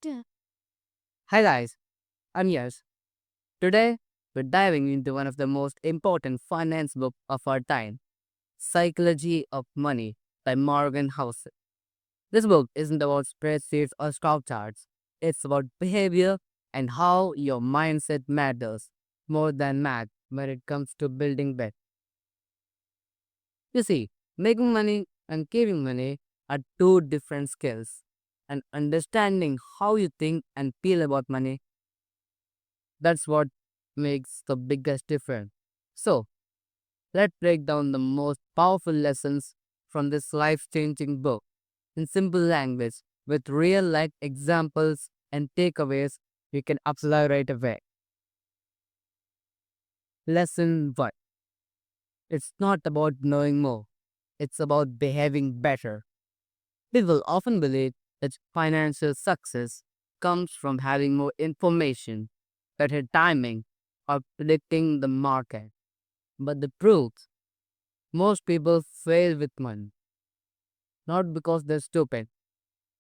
Yeah. Hi guys, I'm Yash. Today, we're diving into one of the most important finance books of our time, Psychology of Money by Morgan Housel. This book isn't about spreadsheets or stock charts. It's about behavior and how your mindset matters more than math when it comes to building wealth. You see, making money and keeping money are two different skills, and understanding how you think and feel about money, that's what makes the biggest difference. So, let's break down the most powerful lessons from this life changing book in simple language with real life examples and takeaways you can apply right away. Lesson 1. It's not about knowing more, it's about behaving better. People often believe that financial success comes from having more information, better timing, or predicting the market. But the truth, most people fail with money, not because they're stupid,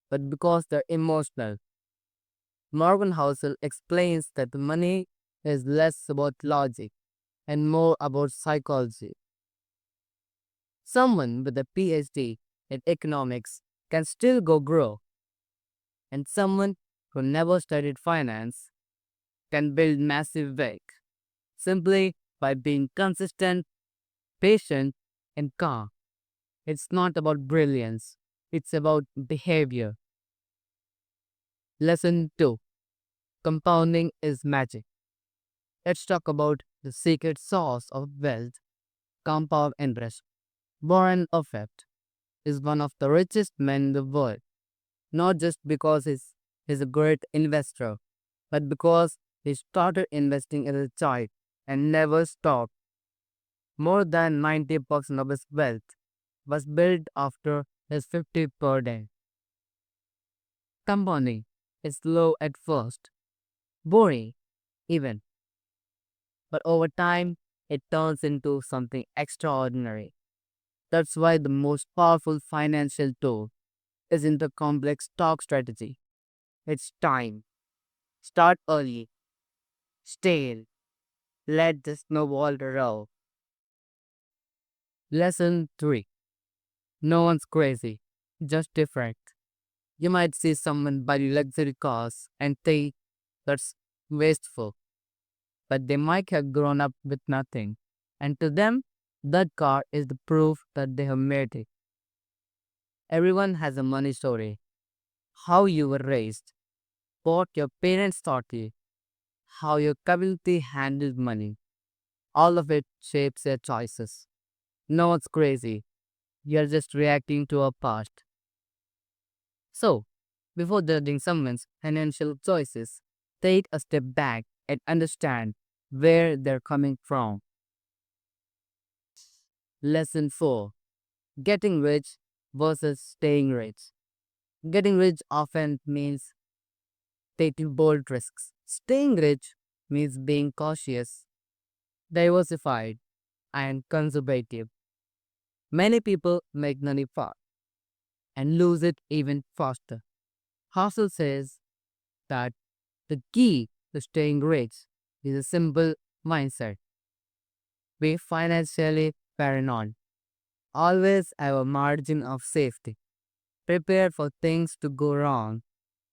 but because they're emotional. Morgan Housel explains that money is less about logic and more about psychology. Someone with a PhD in economics can still go grow, and someone who never studied finance can build massive wealth simply by being consistent, patient, and calm. It's not about brilliance, it's about behavior. Lesson 2. Compounding is magic. Let's talk about the secret sauce of wealth, compound interest. Warren Buffett is one of the richest men in the world, not just because he's a great investor, but because he started investing as a child and never stopped. More than 90% of his wealth was built after his 50 per day. Compounding is slow at first, boring even, but over time it turns into something extraordinary. That's why the most powerful financial tool isn't a complex stock strategy. It's time. Start early, stay in, let the snowball roll. Lesson 3. No one's crazy, just different. You might see someone buy luxury cars and think that's wasteful, but they might have grown up with nothing. And to them, that car is the proof that they have made it. Everyone has a money story. How you were raised, what your parents taught you, how your community handled money. All of it shapes your choices. No one's crazy. You're just reacting to a past. So, before judging someone's financial choices, take a step back and understand where they're coming from. Lesson 4. Getting rich versus staying rich. Getting rich often means taking bold risks. Staying rich means being cautious, diversified, and conservative. Many people make money fast and lose it even faster. Hustle says that the key to staying rich is a simple mindset. Be financially paranoid. Always have a margin of safety. Prepare for things to go wrong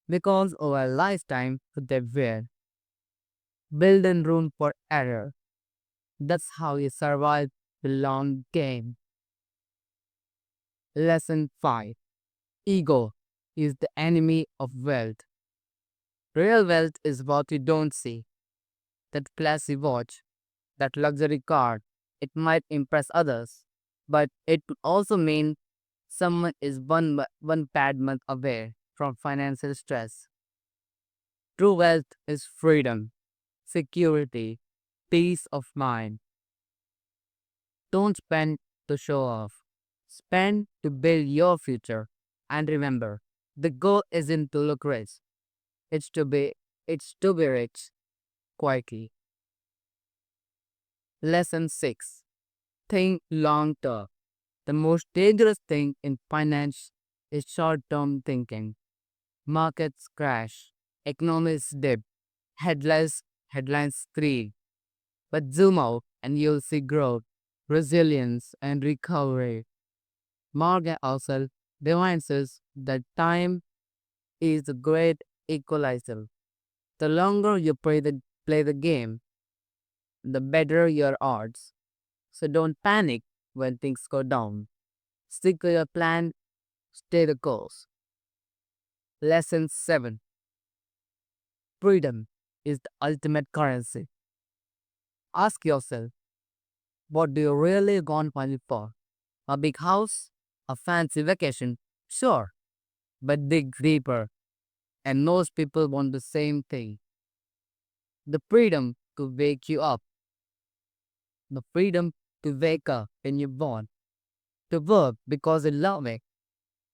because over a lifetime they will. Build in room for error. That's how you survive the long game. Lesson 5. Ego is the enemy of wealth. Real wealth is what you don't see. That classy watch, that luxury car, it might impress others, but it could also mean someone is one bad month away from financial stress. True wealth is freedom, security, peace of mind. Don't spend to show off. Spend to build your future. And remember, the goal isn't to look rich. It's to be it's to be rich quietly. Lesson 6. Think long term. The most dangerous thing in finance is short term thinking. Markets crash. Economists dip, headlines scream, but zoom out and you'll see growth, resilience, and recovery. Morgan Housel reminds us that time is a great equalizer. The longer you play the game, the better your odds. So don't panic when things go down. Stick to your plan, stay the course. Lesson 7. Freedom is the ultimate currency. Ask yourself, what do you really want money for? A big house? A fancy vacation? Sure, but dig deeper. And most people want the same thing: the freedom to wake you up, the freedom to wake up when you want, to work because you love it,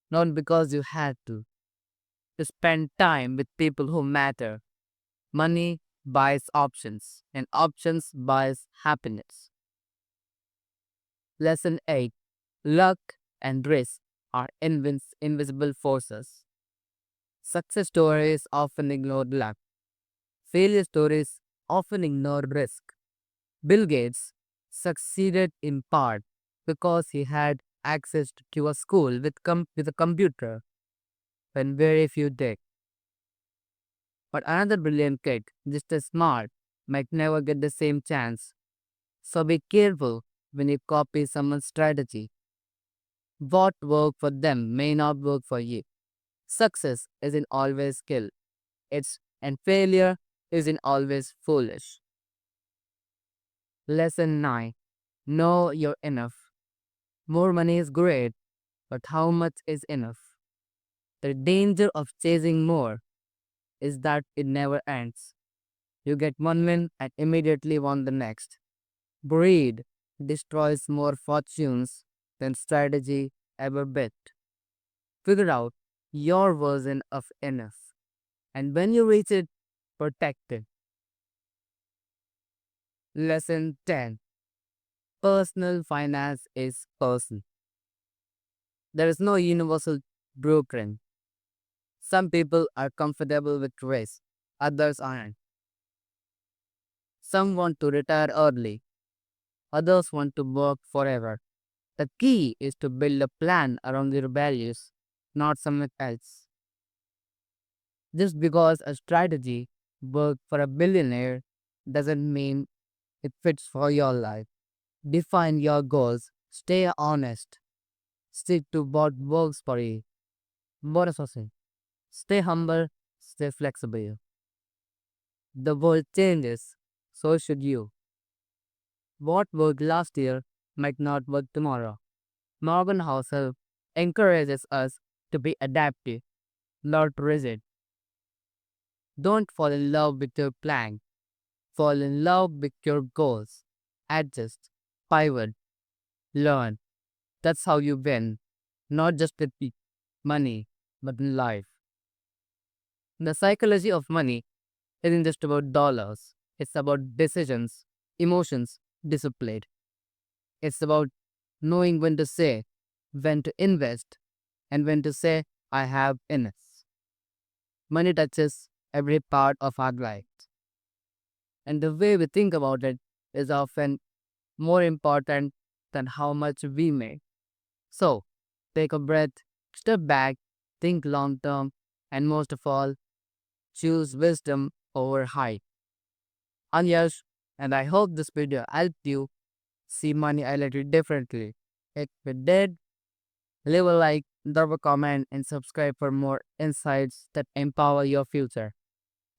not because you had to spend time with people who matter. Money buys options, and options buys happiness. Lesson 8. Luck and risk are invisible forces. Success stories often ignore luck. Failure stories often ignore risk. Bill Gates succeeded in part because he had access to a school with a computer when very few did. But another brilliant kid, just as smart, might never get the same chance. So be careful when you copy someone's strategy. What worked for them may not work for you. Success isn't always skill. And failure isn't always foolish. Lesson 9. Know you're enough. More money is great, but how much is enough? The danger of chasing more is that it never ends. You get one win and immediately want the next. Greed destroys more fortunes than strategy ever did. Figure out your version of enough. And when you reach it, protect it. Lesson 10. Personal finance is personal. There is no universal blueprint. Some people are comfortable with risk, others aren't. Some want to retire early, others want to work forever. The key is to build a plan around your values, not someone else. Just because a strategy worked for a billionaire doesn't mean it fits for your life. Define your goals, stay honest, stick to what works for you. What else was it? Stay humble, stay flexible. The world changes, so should you. What worked last year might not work tomorrow. Morgan Housel encourages us to be adaptive, not rigid. Don't fall in love with your plan. Fall in love with your goals. Adjust, pivot, learn. That's how you win, not just with money, but in life. The psychology of money isn't just about dollars. It's about decisions, emotions, discipline. It's about knowing when to say, when to invest, and when to say, I have enough. Money touches every part of our life, and the way we think about it is often more important than how much we make. So, take a breath, step back, think long term, and most of all, choose wisdom over hype. I'm Yash, and I hope this video helped you see money a little differently. If it did, leave a like, drop a comment, and subscribe for more insights that empower your future.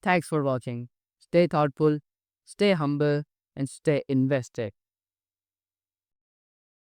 Thanks for watching. Stay thoughtful, stay humble, and stay invested.